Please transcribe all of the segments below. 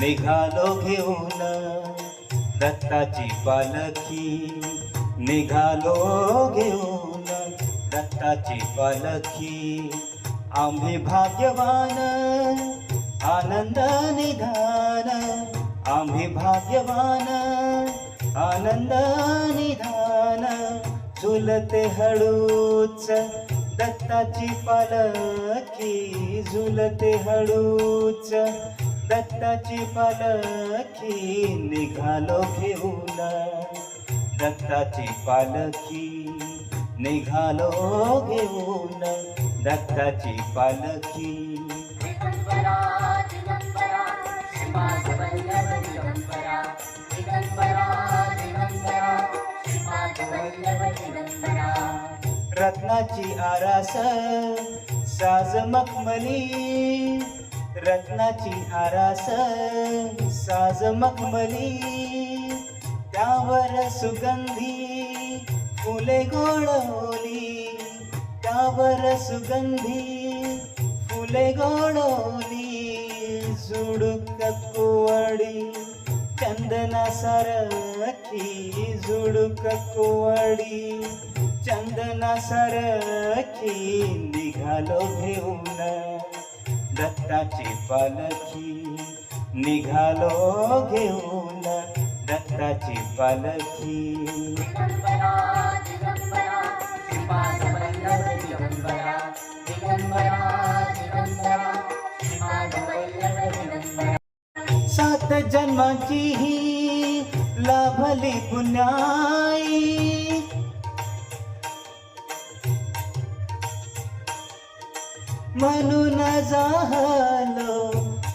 निघालो घेऊन दत्ताची पालखी, निघालो घेऊन दत्ताची पालखी. आम्ही भाग्यवान आनंद निधान, आम्ही भाग्यवान आनंद निधान. झुलते हळूच दत्ताची पालखी, झुलते हळूच दत्ताची पालखी. निघालो घेऊन दत्ताची पालखी, निघालो घेऊन दत्ताची पालखी. रत्नाची आरास साज मखमली, रत्नाची आरास साज मखमली. त्यावर सुगंधी फुले गोडवली, त्यावर सुगंधी फुले गोडवली. झुडूक कुवडी चंदना सारखी, झुडूक कुवडी चंदना सारखी. निघालो घेऊन दत्ताची पालखी, निघालो घेऊन दत्ताची पालखी. सात जन्माची ही लाभली पुण्याई, म्हणून जाहलो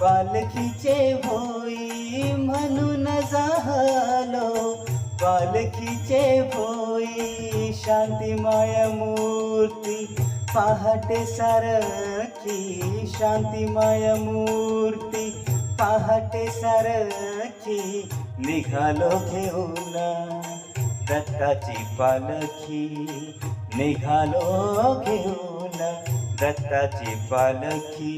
पालखीचे भोई, म्हणून जाहलो पालखीचे भोई. शांतिमय मूर्ती पहाटे सारखी, शांतिमय मूर्ती पहाटे सारखी. निघालो घेऊन दत्ताची पालखी, निघालो घेऊन दत्ताची पालखी.